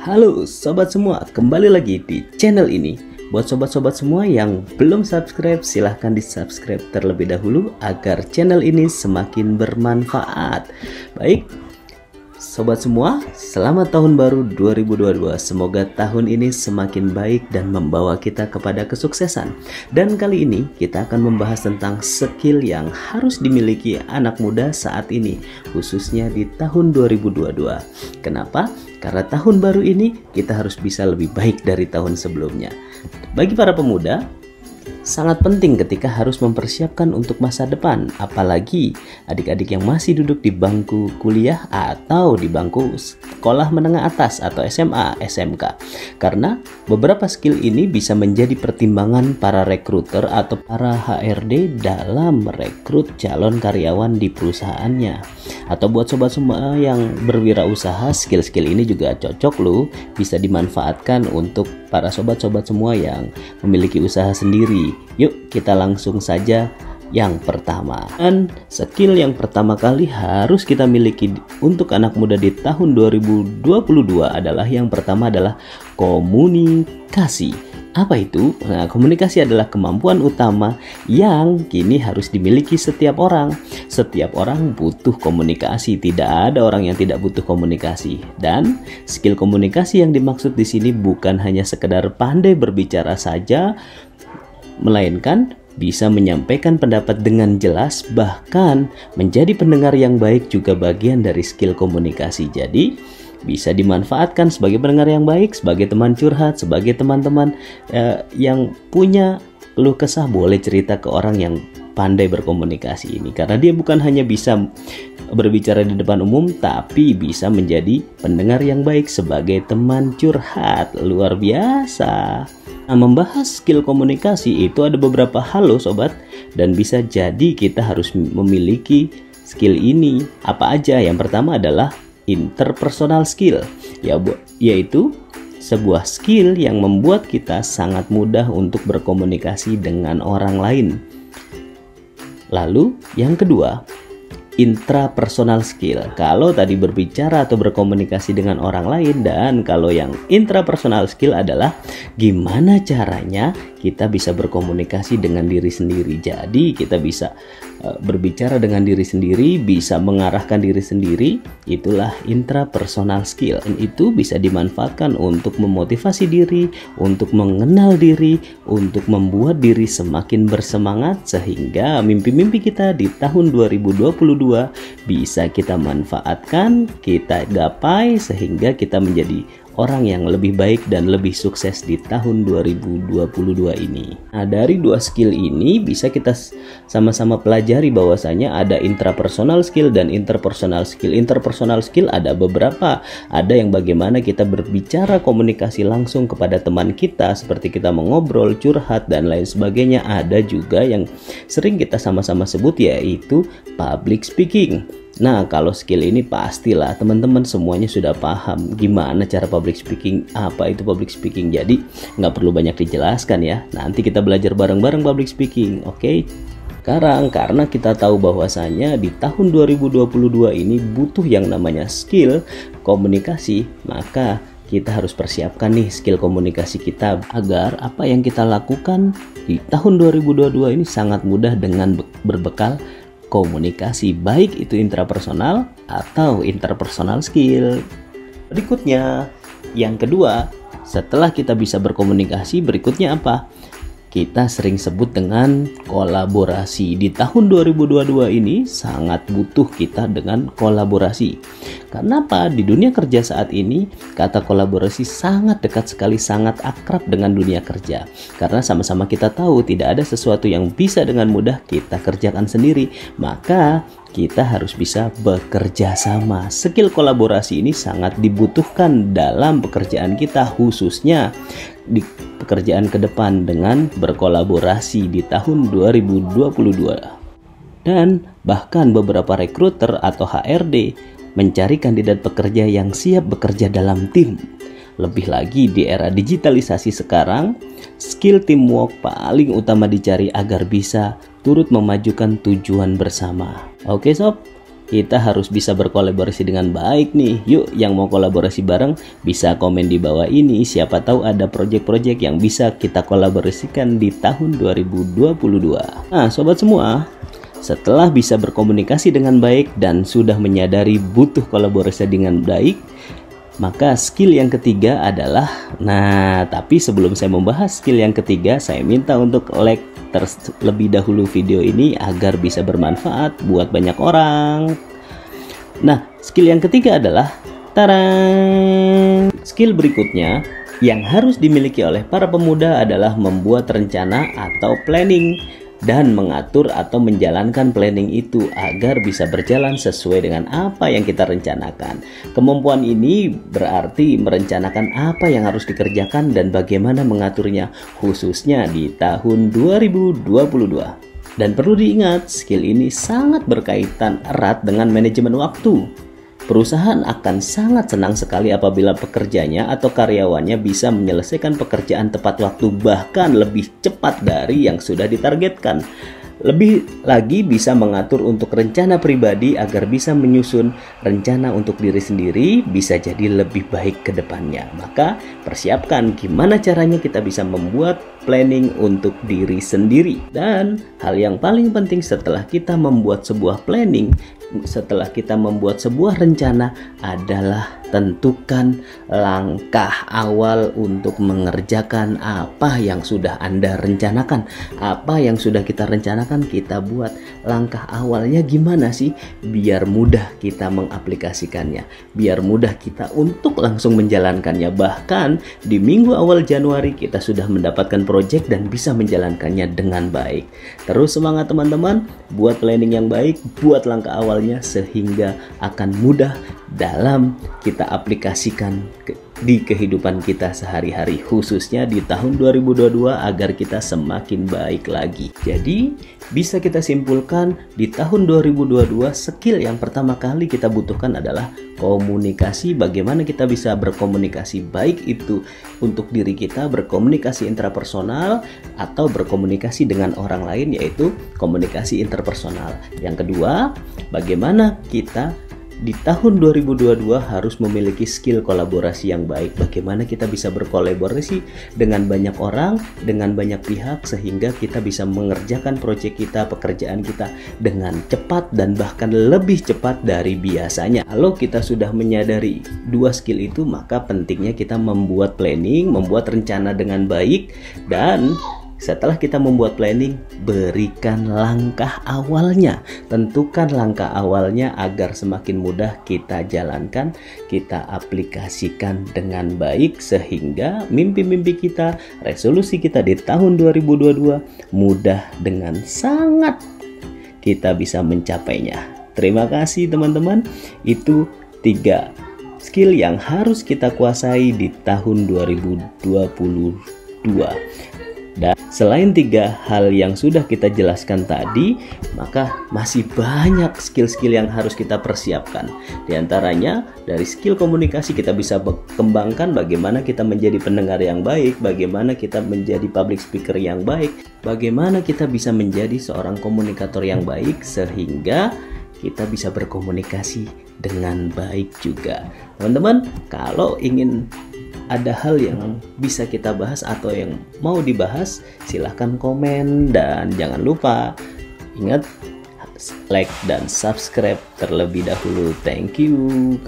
Halo sobat semua, kembali lagi di channel ini. Buat sobat-sobat semua yang belum subscribe, silahkan di subscribe terlebih dahulu agar channel ini semakin bermanfaat. Baik sobat semua, selamat tahun baru 2022. Semoga tahun ini semakin baik dan membawa kita kepada kesuksesan. Dan kali ini kita akan membahas tentang skill yang harus dimiliki anak muda saat ini, khususnya di tahun 2022. Kenapa? Karena tahun baru ini kita harus bisa lebih baik dari tahun sebelumnya. Bagi para pemuda, sangat penting ketika harus mempersiapkan untuk masa depan, apalagi adik-adik yang masih duduk di bangku kuliah atau di bangku sekolah menengah atas atau SMA, SMK. Karena beberapa skill ini bisa menjadi pertimbangan para rekruter atau para HRD dalam merekrut calon karyawan di perusahaannya. Atau buat sobat semua yang berwirausaha, skill-skill ini juga cocok loh, bisa dimanfaatkan untuk para sobat-sobat semua yang memiliki usaha sendiri. Yuk kita langsung saja yang pertama. Dan skill yang pertama kali harus kita miliki untuk anak muda di tahun 2022 adalah yang pertama adalah komunikasi. Apa itu? Nah, komunikasi adalah kemampuan utama yang kini harus dimiliki setiap orang. Setiap orang butuh komunikasi, tidak ada orang yang tidak butuh komunikasi. Dan skill komunikasi yang dimaksud di sini bukan hanya sekedar pandai berbicara saja, melainkan bisa menyampaikan pendapat dengan jelas, bahkan menjadi pendengar yang baik juga bagian dari skill komunikasi. Jadi bisa dimanfaatkan sebagai pendengar yang baik, sebagai teman curhat, sebagai teman-teman yang punya keluh kesah, boleh cerita ke orang yang pandai berkomunikasi ini. Karena dia bukan hanya bisa berbicara di depan umum, tapi bisa menjadi pendengar yang baik sebagai teman curhat. Luar biasa. Nah, membahas skill komunikasi itu ada beberapa hal loh sobat, dan bisa jadi kita harus memiliki skill ini. Apa aja? Yang pertama adalah interpersonal skill, yaitu sebuah skill yang membuat kita sangat mudah untuk berkomunikasi dengan orang lain. Lalu yang kedua, intrapersonal skill. Kalau tadi berbicara atau berkomunikasi dengan orang lain, dan kalau yang intrapersonal skill adalah gimana caranya kita bisa berkomunikasi dengan diri sendiri. Jadi kita bisa berbicara dengan diri sendiri, bisa mengarahkan diri sendiri. Itulah intrapersonal skill. Dan itu bisa dimanfaatkan untuk memotivasi diri, untuk mengenal diri, untuk membuat diri semakin bersemangat, sehingga mimpi-mimpi kita di tahun 2022 bisa kita manfaatkan, kita gapai, sehingga kita menjadi orang yang lebih baik dan lebih sukses di tahun 2022 ini. Nah, dari dua skill ini bisa kita sama-sama pelajari bahwasanya ada intrapersonal skill dan interpersonal skill. Interpersonal skill ada beberapa, ada yang bagaimana kita berbicara komunikasi langsung kepada teman kita, seperti kita mengobrol, curhat, dan lain sebagainya. Ada juga yang sering kita sama-sama sebut, yaitu public speaking. Nah, kalau skill ini pastilah teman-teman semuanya sudah paham gimana cara public speaking, apa itu public speaking. Jadi nggak perlu banyak dijelaskan ya, nanti kita belajar bareng-bareng public speaking. Oke? Sekarang karena kita tahu bahwasanya di tahun 2022 ini butuh yang namanya skill komunikasi, maka kita harus persiapkan nih skill komunikasi kita agar apa yang kita lakukan di tahun 2022 ini sangat mudah dengan berbekal komunikasi, baik itu intrapersonal atau interpersonal skill. Berikutnya, yang kedua, setelah kita bisa berkomunikasi, berikutnya apa? Kita sering sebut dengan kolaborasi. Di tahun 2022 ini sangat butuh kita dengan kolaborasi. Karena apa? Di dunia kerja saat ini, kata kolaborasi sangat dekat sekali, sangat akrab dengan dunia kerja. Karena sama-sama kita tahu tidak ada sesuatu yang bisa dengan mudah kita kerjakan sendiri. Maka kita harus bisa bekerja sama. Skill kolaborasi ini sangat dibutuhkan dalam pekerjaan kita, khususnya di pekerjaan ke depan dengan berkolaborasi di tahun 2022. Dan bahkan beberapa rekruter atau HRD mencari kandidat pekerja yang siap bekerja dalam tim. Lebih lagi di era digitalisasi sekarang, skill teamwork paling utama dicari agar bisa turut memajukan tujuan bersama. Oke sob, kita harus bisa berkolaborasi dengan baik nih. Yuk, yang mau kolaborasi bareng bisa komen di bawah ini. Siapa tahu ada project-project yang bisa kita kolaborasikan di tahun 2022. Nah, sobat semua, setelah bisa berkomunikasi dengan baik dan sudah menyadari butuh kolaborasi dengan baik, maka skill yang ketiga adalah, tapi sebelum saya membahas skill yang ketiga, saya minta untuk like terlebih dahulu video ini agar bisa bermanfaat buat banyak orang. Nah, skill yang ketiga adalah skill berikutnya yang harus dimiliki oleh para pemuda adalah membuat rencana atau planning dan mengatur atau menjalankan planning itu agar bisa berjalan sesuai dengan apa yang kita rencanakan. Kemampuan ini berarti merencanakan apa yang harus dikerjakan dan bagaimana mengaturnya, khususnya di tahun 2022. Dan perlu diingat, skill ini sangat berkaitan erat dengan manajemen waktu. Perusahaan akan sangat senang sekali apabila pekerjanya atau karyawannya bisa menyelesaikan pekerjaan tepat waktu, bahkan lebih cepat dari yang sudah ditargetkan. Lebih lagi bisa mengatur untuk rencana pribadi agar bisa menyusun rencana untuk diri sendiri bisa jadi lebih baik ke depannya. Maka persiapkan gimana caranya kita bisa membuat planning untuk diri sendiri. Dan hal yang paling penting setelah kita membuat sebuah planning, setelah kita membuat sebuah rencana adalah tentukan langkah awal untuk mengerjakan apa yang sudah Anda rencanakan. Apa yang sudah kita rencanakan, kita buat langkah awalnya gimana sih biar mudah kita mengaplikasikannya, biar mudah kita untuk langsung menjalankannya. Bahkan di minggu awal Januari kita sudah mendapatkan project dan bisa menjalankannya dengan baik. Terus semangat teman-teman, buat planning yang baik, buat langkah awalnya sehingga akan mudah dalam kita aplikasikan di kehidupan kita sehari-hari, khususnya di tahun 2022 agar kita semakin baik lagi. Jadi bisa kita simpulkan di tahun 2022 skill yang pertama kali kita butuhkan adalah komunikasi. Bagaimana kita bisa berkomunikasi baik itu untuk diri kita, berkomunikasi intrapersonal atau berkomunikasi dengan orang lain, yaitu komunikasi interpersonal. Yang kedua, bagaimana kita di tahun 2022 harus memiliki skill kolaborasi yang baik. Bagaimana kita bisa berkolaborasi dengan banyak orang, dengan banyak pihak, sehingga kita bisa mengerjakan proyek kita, pekerjaan kita dengan cepat dan bahkan lebih cepat dari biasanya. Kalau kita sudah menyadari dua skill itu, maka pentingnya kita membuat planning, membuat rencana dengan baik. Dan setelah kita membuat planning, berikan langkah awalnya. Tentukan langkah awalnya agar semakin mudah kita jalankan, kita aplikasikan dengan baik, sehingga mimpi-mimpi kita, resolusi kita di tahun 2022 mudah dengan sangat kita bisa mencapainya. Terima kasih teman-teman. Itu 3 skill yang harus kita kuasai di tahun 2022. Dan selain 3 hal yang sudah kita jelaskan tadi, maka masih banyak skill-skill yang harus kita persiapkan. Di antaranya dari skill komunikasi kita bisa kembangkan bagaimana kita menjadi pendengar yang baik, bagaimana kita menjadi public speaker yang baik, bagaimana kita bisa menjadi seorang komunikator yang baik sehingga kita bisa berkomunikasi dengan baik juga. Teman-teman, kalau ingin ada hal yang bisa kita bahas atau yang mau dibahas, silahkan komen. Dan jangan lupa ingat like dan subscribe terlebih dahulu. Thank you.